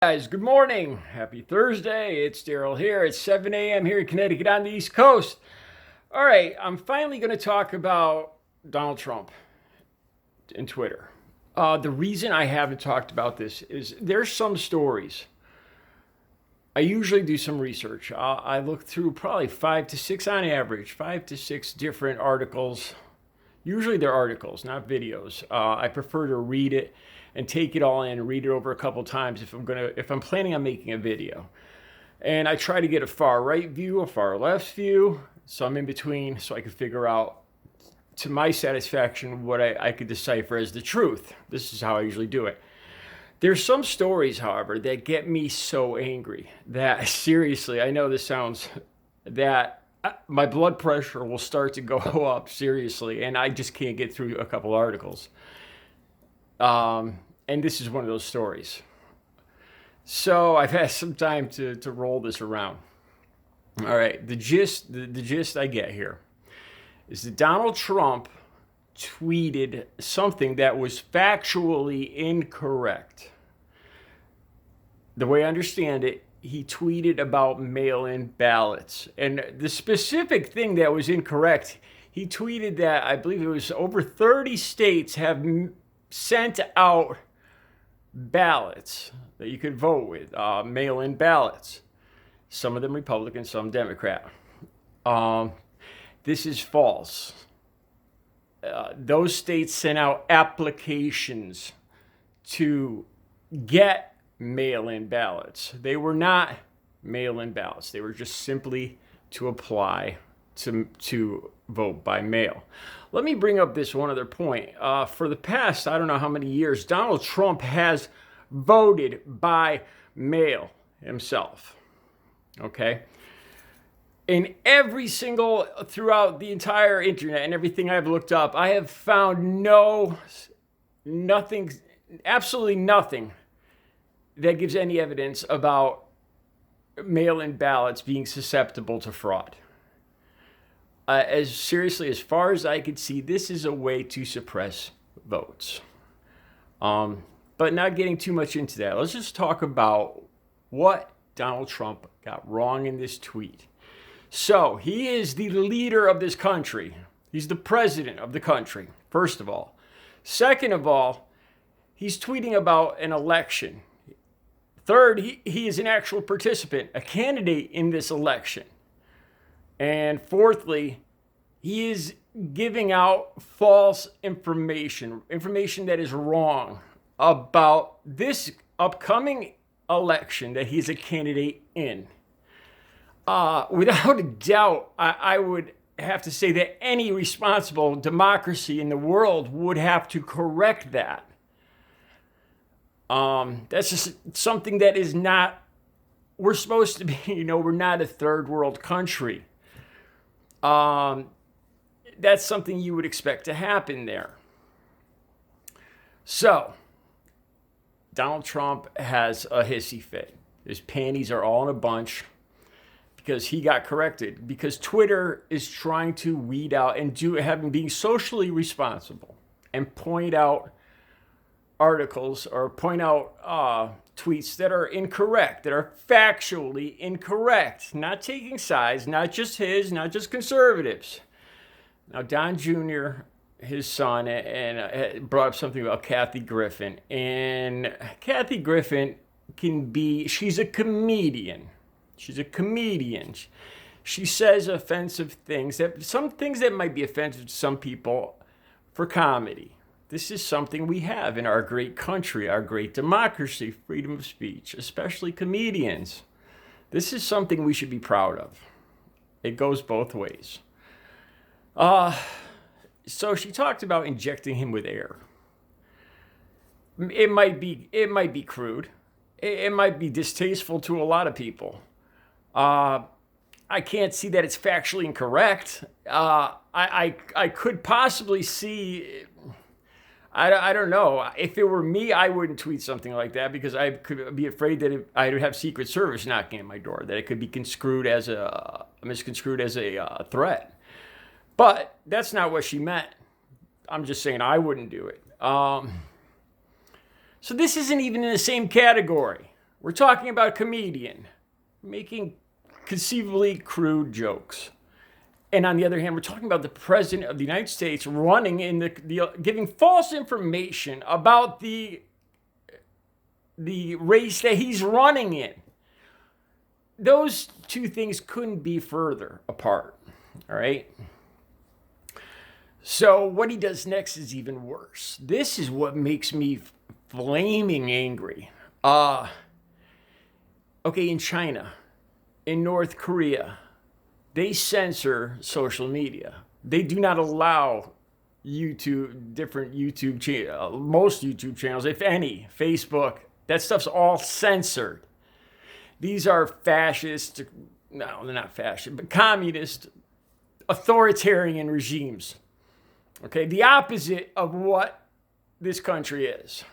Guys, good morning. Happy Thursday. It's Daryl here. It's 7 a.m. here in Connecticut on the East Coast. All right, I'm finally going to talk about Donald Trump and Twitter. The reason I haven't talked about this is there's some stories. I usually do some research. I look through probably 5 to 6 on average, 5 to 6 different articles. Usually they're articles, not videos. I prefer to read it and take it all in and read it over a couple times if I'm planning on making a video. And I try to get a far right view, a far left view, some in between, so I can figure out to my satisfaction what I could decipher as the truth. This is how I usually do it. There's some stories, however, that get me so angry that seriously, I know this sounds that my blood pressure will start to go up seriously, and I just can't get through a couple articles. And this is one of those stories. So I've had some time to roll this around. All right, the gist I get here is that Donald Trump tweeted something that was factually incorrect. The way I understand it, he tweeted about mail-in ballots. And the specific thing that was incorrect, he tweeted that I believe it was over 30 states have sent out ballots that you could vote with, mail-in ballots. Some of them Republican, some Democrat. This is false. Those states sent out applications to get mail-in ballots. They were not mail-in ballots. They were just simply to apply to vote by mail. Let me bring up this one other point. For the past, I don't know how many years, Donald Trump has voted by mail himself. Okay? In every single, throughout the entire internet and everything I've looked up, I have found nothing, absolutely nothing that gives any evidence about mail-in ballots being susceptible to fraud. As seriously, as far as I could see, this is a way to suppress votes. But not getting too much into that, let's just talk about what Donald Trump got wrong in this tweet. So, he is the leader of this country. He's the president of the country, first of all. Second of all, he's tweeting about an election. Third, he is an actual participant, a candidate in this election. And fourthly, he is giving out false information that is wrong about this upcoming election that he's a candidate in. Without a doubt, I would have to say that any responsible democracy in the world would have to correct that. That's just something that is not, we're supposed to be, we're not a third world country. That's something you would expect to happen there. So, Donald Trump has a hissy fit. His panties are all in a bunch because he got corrected. Because Twitter is trying to weed out and being socially responsible and point out articles or point out tweets that are incorrect, that are factually incorrect, not taking sides, not just his, not just conservatives. Now, Don Jr., his son, and brought up something about Kathy Griffin. And Kathy Griffin she's a comedian. She's a comedian. She says offensive things, some things that might be offensive to some people for comedy. This is something we have in our great country, our great democracy, freedom of speech, especially comedians. This is something we should be proud of. It goes both ways. So she talked about injecting him with air. It might be crude. It might be distasteful to a lot of people. I can't see that it's factually incorrect. I could possibly see. I don't know. If it were me, I wouldn't tweet something like that because I could be afraid that I would have Secret Service knocking at my door, that it could be misconstrued as a threat. But that's not what she meant. I'm just saying I wouldn't do it. So this isn't even in the same category. We're talking about a comedian making conceivably crude jokes. And on the other hand, we're talking about the president of the United States running in giving false information about the race that he's running in. Those two things couldn't be further apart. All right. So what he does next is even worse. This is what makes me flaming angry. Okay, in China, in North Korea, they censor social media. They do not allow different YouTube channels, most YouTube channels, if any, Facebook, that stuff's all censored. These are fascist, no, they're not fascist, but communist, authoritarian regimes. Okay, the opposite of what this country is.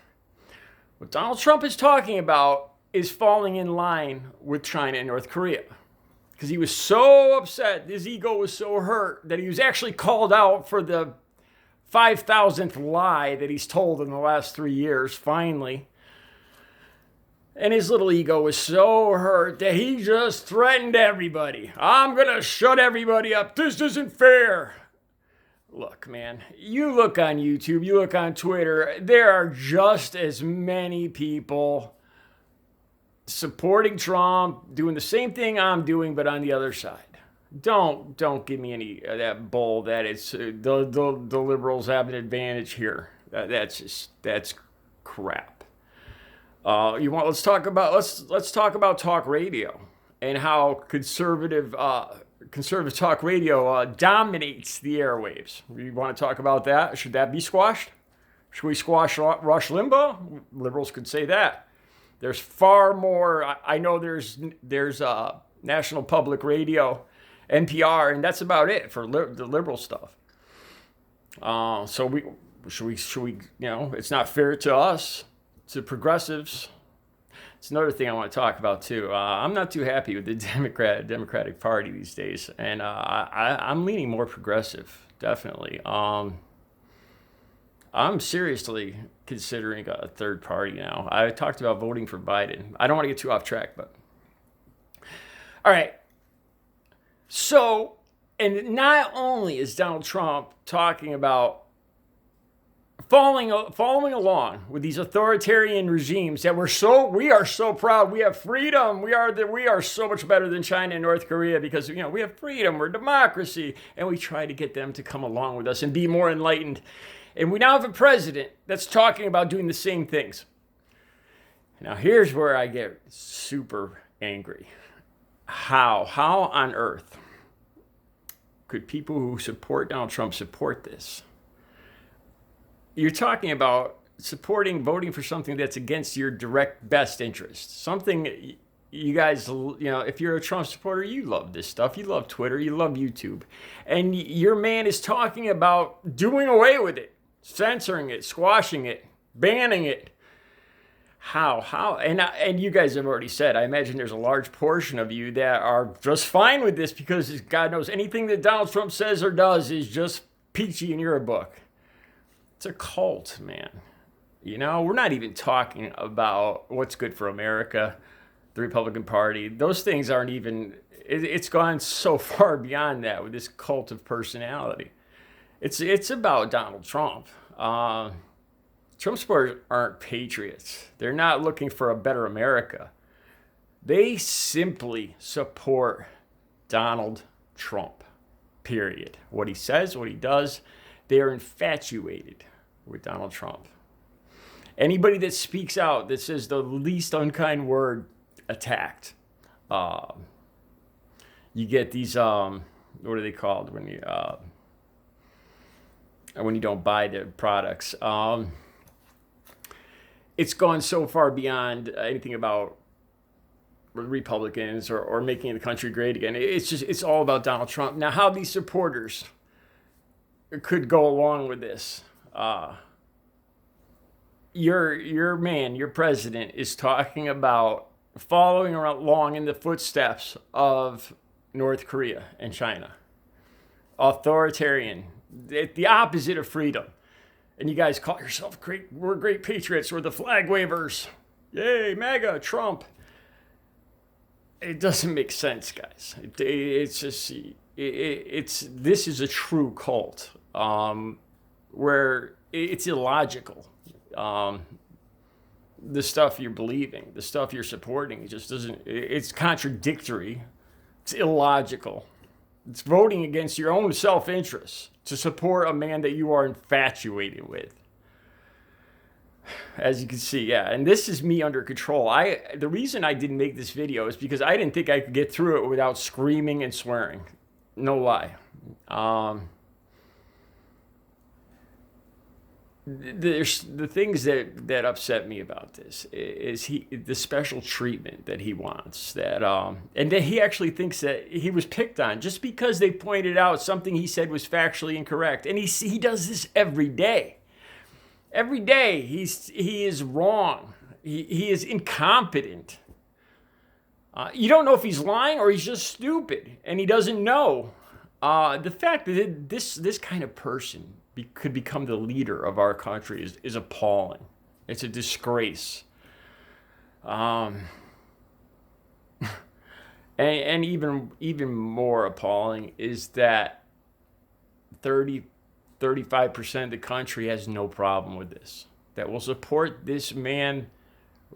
What Donald Trump is talking about is falling in line with China and North Korea. Because he was so upset, his ego was so hurt, that he was actually called out for the 5,000th lie that he's told in the last 3 years, finally. And his little ego was so hurt that he just threatened everybody. I'm going to shut everybody up. This isn't fair. Look, man, you look on YouTube, you look on Twitter, there are just as many people supporting Trump, doing the same thing I'm doing, but on the other side. Don't give me any of that bull that it's the liberals have an advantage here. That's crap. Let's talk about talk radio and how conservative talk radio dominates the airwaves. You want to talk about that? Should that be squashed? Should we squash Rush Limbaugh? Liberals could say that. There's far more. I know there's National Public Radio, NPR, and that's about it for the liberal stuff. So we should it's not fair to us, to progressives. It's another thing I want to talk about too. I'm not too happy with the Democratic Party these days, and I'm leaning more progressive, definitely. I'm seriously considering a third party now. I talked about voting for Biden. I don't want to get too off track, but all right. So, and not only is Donald Trump talking about following along with these authoritarian regimes that we are so proud, we have freedom, we are so much better than China and North Korea because we have freedom, we're democracy, and we try to get them to come along with us and be more enlightened. And we now have a president that's talking about doing the same things. Now here's where I get super angry. How on earth could people who support Donald Trump support this? You're talking about voting for something that's against your direct best interest. Something you guys, if you're a Trump supporter, you love this stuff. You love Twitter. You love YouTube. And your man is talking about doing away with it, censoring it, squashing it, banning it. How? And you guys have already said, I imagine there's a large portion of you that are just fine with this because God knows anything that Donald Trump says or does is just peachy in your book. It's a cult, man. We're not even talking about what's good for America, the Republican Party. Those things aren't even, it's gone so far beyond that with this cult of personality. It's about Donald Trump. Trump supporters aren't patriots. They're not looking for a better America. They simply support Donald Trump, period. What he says, what he does, they are infatuated with Donald Trump. Anybody that speaks out, that says the least unkind word, attacked. You get these, what are they called when you don't buy the products? It's gone so far beyond anything about Republicans or making the country great again. It's all about Donald Trump. Now, how these supporters could go along with this. Your man, your president, is talking about following along in the footsteps of North Korea and China. Authoritarian, the opposite of freedom. And you guys call yourself great, we're great patriots, we're the flag wavers. Yay, MAGA, Trump. it doesn't make sense, guys. It's just this is a true cult, where it's illogical. The stuff you're believing, the stuff you're supporting, it just doesn't. It's contradictory. It's illogical. It's voting against your own self-interest to support a man that you are infatuated with. As you can see, yeah, and this is me under control. The reason I didn't make this video is because I didn't think I could get through it without screaming and swearing. No lie. There's the things that upset me about this is the special treatment that he wants, that and that he actually thinks that he was picked on just because they pointed out something he said was factually incorrect, and he does this every day. Every day he is wrong. He is incompetent. You don't know if he's lying or he's just stupid and he doesn't know. The fact that this kind of person could become the leader of our country is appalling. It's a disgrace. And even more appalling is that 35% of the country has no problem with this, that will support this man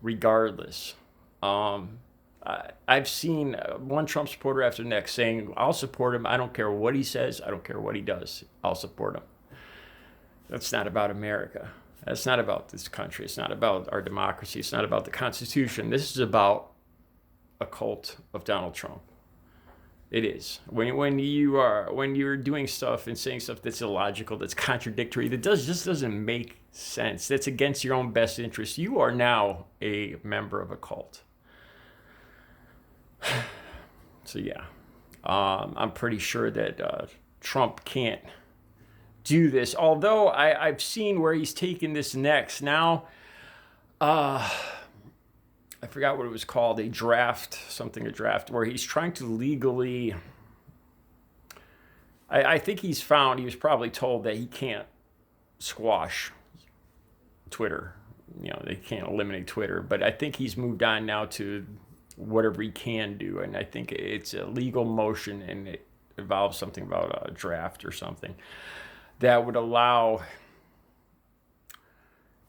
regardless. I've seen one Trump supporter after the next saying, I'll support him. I don't care what he says. I don't care what he does. I'll support him. That's not about America. That's not about this country. It's not about our democracy. It's not about the Constitution. This is about a cult of Donald Trump. It is. When you're doing stuff and saying stuff that's illogical, that's contradictory, that just doesn't make sense, that's against your own best interest, you are now a member of a cult. So yeah, I'm pretty sure that Trump can't do this. Although I've seen where he's taken this next. Now, I forgot what it was called, a draft, where he's trying to legally, I think he was probably told that he can't squash Twitter. They can't eliminate Twitter, but I think he's moved on now to whatever he can do, and I think it's a legal motion, and it involves something about a draft or something that would allow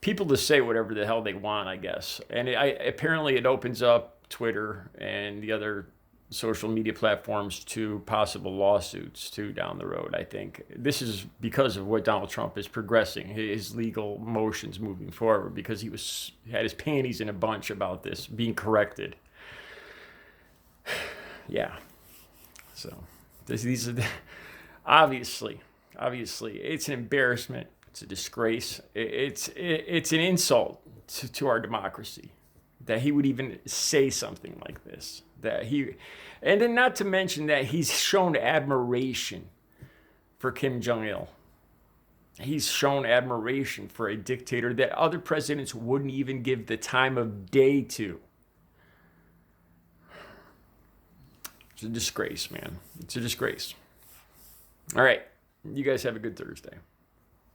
people to say whatever the hell they want, I guess. And apparently it opens up Twitter and the other social media platforms to possible lawsuits too down the road, I think. This is because of what Donald Trump is progressing, his legal motions moving forward, because he had his panties in a bunch about this being corrected. Yeah. So these are obviously it's an embarrassment. It's a disgrace. It's an insult to our democracy that he would even say something like this. And then not to mention that he's shown admiration for Kim Jong-il. He's shown admiration for a dictator that other presidents wouldn't even give the time of day to. It's a disgrace, man. It's a disgrace. All right. You guys have a good Thursday.